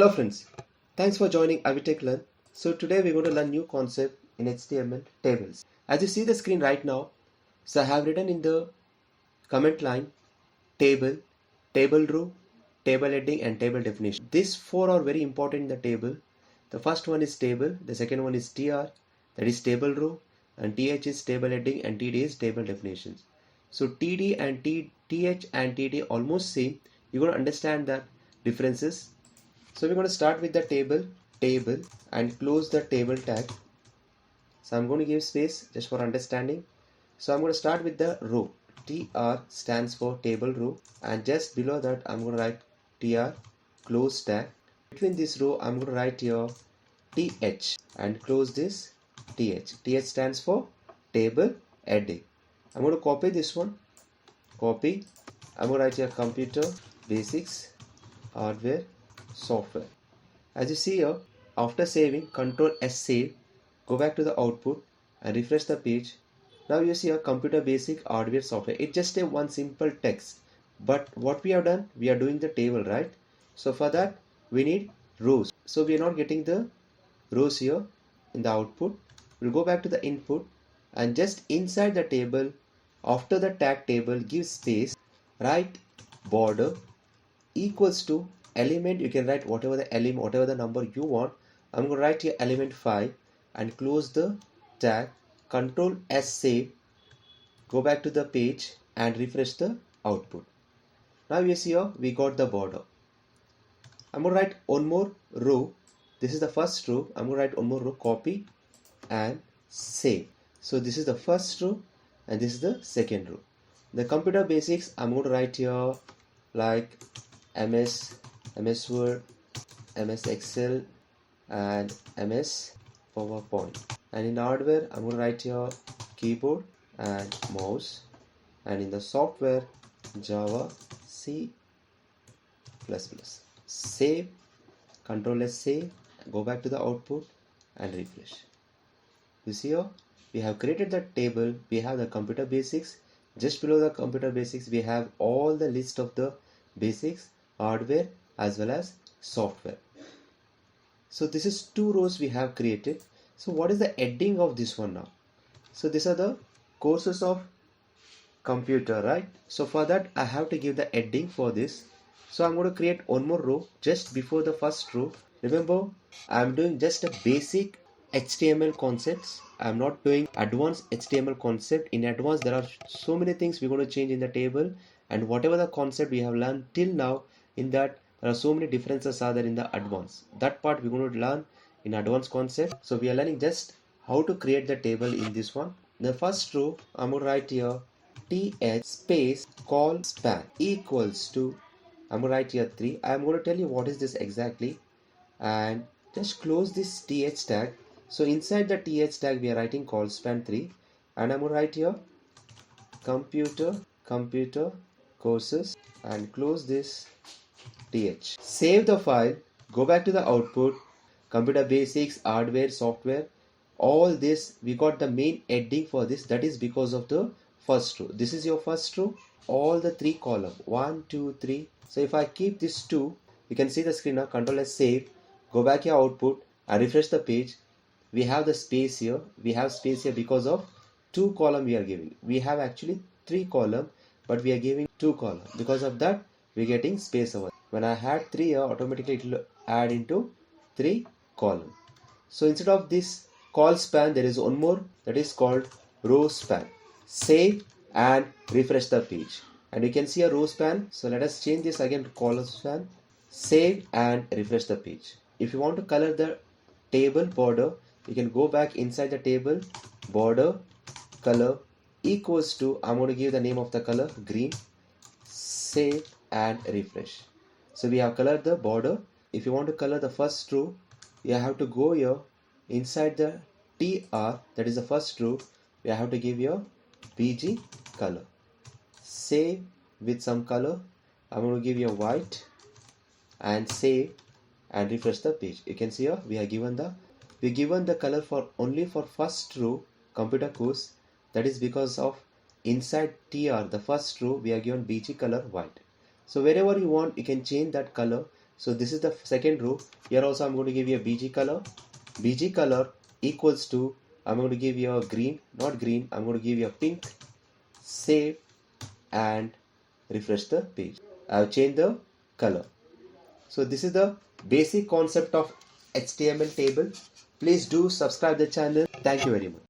Hello friends, thanks for joining Avitech Learn. So today we're going to learn new concept in HTML tables. As you see the screen right now, so I have written in the comment line table, table row, table heading and table definition. These four are very important in the table. The first one is table, the second one is tr, that is table row, and th is table heading and td is table definitions. So td and th and td almost same. You're going to understand the differences. So we're going to start with the table and close the table tag. So I'm going to give space just for understanding. So I'm going to start with the row. TR stands for table row, and just below that I'm going to write TR close tag. Between this row I'm going to write here TH and close this TH. TH stands for table heading. I'm going to copy this one. Copy. I'm going to write here computer basics hardware software. As you see here, after saving, Ctrl S save, go back to the output and refresh the page. Now you see a computer basic hardware software. It's just a one simple text. But what we have done, we are doing the table, right? So for that, we need rows. So we are not getting the rows here in the output. We'll go back to the input and just inside the table, after the tag table, give space, write border equals to element. You can write whatever the element, whatever the number you want. I'm going to write here element 5 and close the tag. Control S save, go back to the page and refresh the output. Now you see here we got the border. I'm going to write one more row. This is the first row. I'm going to write one more row, copy and save. So this is the first row and this is the second row. The computer basics, I'm going to write here like MS Word, MS Excel and MS PowerPoint. And in hardware I'm going to write here keyboard and mouse, and in the software Java, C++. Save, Control S save, go back to the output and refresh. You see here we have created the table. We have the computer basics. Just below the computer basics we have all the list of the basics, hardware as well as software. So this is two rows we have created. So what is the heading of this one now? So these are the courses of computer, right? So for that I have to give the heading for this. So I'm going to create one more row just before the first row. Remember, I'm doing just a basic HTML concepts. I'm not doing advanced HTML concept. In advanced there are so many things we're going to change in the table, and whatever the concept we have learned till now, in that there are so many differences are there in the advanced. That part we're going to learn in advanced concept. So we are learning just how to create the table in this one. The first row I'm going to write here th space call span equals to, I'm going to write here 3. I'm going to tell you what is this exactly, and just close this th tag. So inside the th tag we are writing call span 3, and I'm going to write here computer courses and close this th. Save the file, go back to the output, computer basics, hardware, software. All this we got the main heading for this. That is because of the first row. This is your first row, all the 3 column 1 2 3. So if I keep this 2, you can see the screen now. Control S save, go back your output and refresh the page. We have the space here. We have space here because of 2 column we are giving. We have actually 3 column, but we are giving 2 column. Because of that we are getting space over. When I had 3 here, automatically it will add into 3 column. So instead of this call span there is one more, that is called row span. Save and refresh the page and you can see a row span. So let us change this again to column span. Save and refresh the page. If you want to color the table border, you can go back inside the table, border color equals to, I'm going to give the name of the color green. Save and refresh. So we have colored the border. If you want to color the first row, you have to go here inside the TR, that is the first row. We have to give your BG color. Save with some color. I'm going to give you a white and save and refresh the page. You can see here we are given the color for only for first row computer course. That is because of inside TR, the first row, we are given BG color white. So wherever you want you can change that color. So this is the second row. Here also I'm going to give you a bg color. Bg color equals to, I'm going to give you a green, not green, I'm going to give you a pink. Save and refresh the page. I've changed the color. So this is the basic concept of HTML table. Please do subscribe the channel. Thank you very much.